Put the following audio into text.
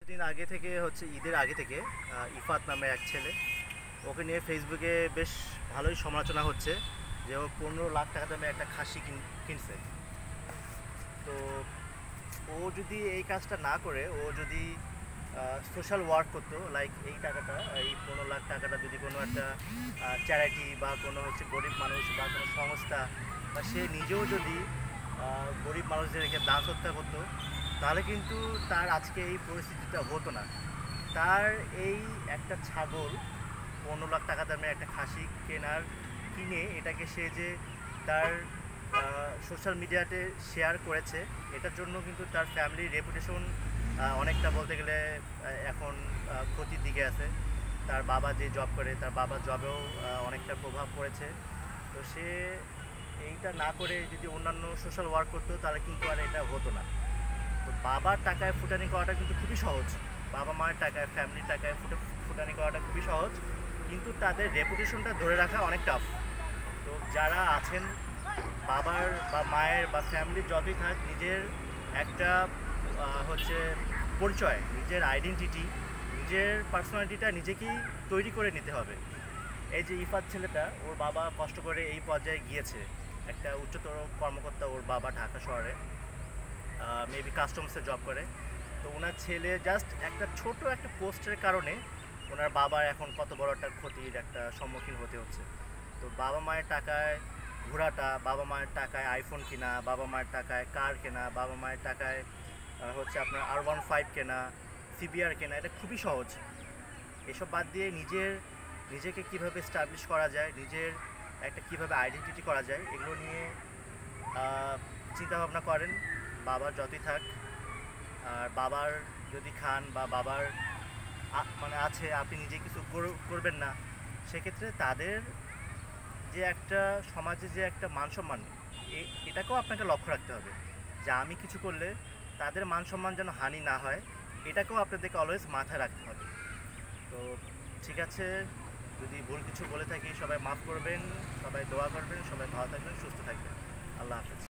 দিন আগে থেকে হচ্ছে ঈদের আগে থেকে ইফাত নামে এক ছেলে, ওকে নিয়ে ফেসবুকে বেশ ভালোই সমালোচনা হচ্ছে যে ও 15 লাখ টাকা দামে একটা খাসি কিনছে। তো ও যদি এই কাজটা না করে ও যদি সোশ্যাল ওয়ার্ক করতো, লাইক এই টাকাটা, এই 15 লাখ টাকাটা যদি কোনো একটা চ্যারিটি বা কোনো হচ্ছে গরিব মানুষ বা কোনো সংস্থা বা সে নিজেও যদি গরিব মানুষদেরকে দান সৎকার করতো, তাহলে কিন্তু তার আজকে এই পরিস্থিতিটা হতো না। তার এই একটা ছাগল, 15 লাখ টাকা দামের একটা খাসি কিনে এটাকে সে যে তার সোশ্যাল মিডিয়াতে শেয়ার করেছে, এটার জন্য কিন্তু তার ফ্যামিলির রেপুটেশন অনেকটা বলতে গেলে এখন ক্ষতির দিকে আছে। তার বাবা যে জব করে, তার বাবার জবেও অনেকটা প্রভাব পড়েছে। তো সে এইটা না করে যদি অন্যান্য সোশ্যাল ওয়ার্ক করতো, তাহলে কিন্তু আর এটা হতো না। তো বাবার টাকায় ফুটানি করাটা কিন্তু খুবই সহজ, বাবা মায়ের টাকায়, ফ্যামিলির টাকায় ফুটানি করাটা খুবই সহজ, কিন্তু তাদের রেপুটেশনটা ধরে রাখা অনেক টাফ। তো যারা আছেন, বাবার বা মায়ের বা ফ্যামিলির যতই থাক, নিজের একটা হচ্ছে পরিচয়, নিজের আইডেন্টিটি, নিজের পার্সোনালিটিটা নিজেকেই তৈরি করে নিতে হবে। এই যে ইফাত ছেলেটা, ওর বাবা কষ্ট করে এই পর্যায়ে গিয়েছে, একটা উচ্চতর কর্মকর্তা ওর বাবা ঢাকা শহরে, মেবি কাস্টমসে জব করে। তো ওনার ছেলে জাস্ট একটা ছোট একটা পোস্টের কারণে ওনার বাবার এখন কত বড় একটা ক্ষতির একটা সম্মুখীন হতে হচ্ছে। তো বাবা মায়ের টাকায় ঘোরাটা, বাবা মায়ের টাকায় আইফোন কেনা, বাবা মায়ের টাকায় কার কেনা, বাবা মায়ের টাকায় হচ্ছে আপনার R15 কেনা, সিবিআর কেনা, এটা খুবই সহজ। এসব বাদ দিয়ে নিজেকে কীভাবে স্টাবলিশ করা যায়, নিজের একটা কীভাবে আইডেন্টিটি করা যায়, এগুলো নিয়ে চিন্তা ভাবনা করেন। বাবার যতই থাক, আর বাবার যদি খান বা বাবার মানে আছে, আপনি নিজে কিছু করবেন না, সেক্ষেত্রে তাদের যে একটা সমাজে যে একটা মান সম্মান, এটাকেও আপনাকে লক্ষ্য রাখতে হবে যে আমি কিছু করলে তাদের মান সম্মান যেন হানি না হয়, এটাকেও আপনাদেরকে অলওয়েজ মাথায় রাখতে হবে। তো ঠিক আছে, যদি ভুল কিছু বলে থাকি সবাই মাফ করবেন, সবাই দোয়া করবেন, সবাই ভালো থাকবেন, সুস্থ থাকবেন। আল্লাহ হাফেজ।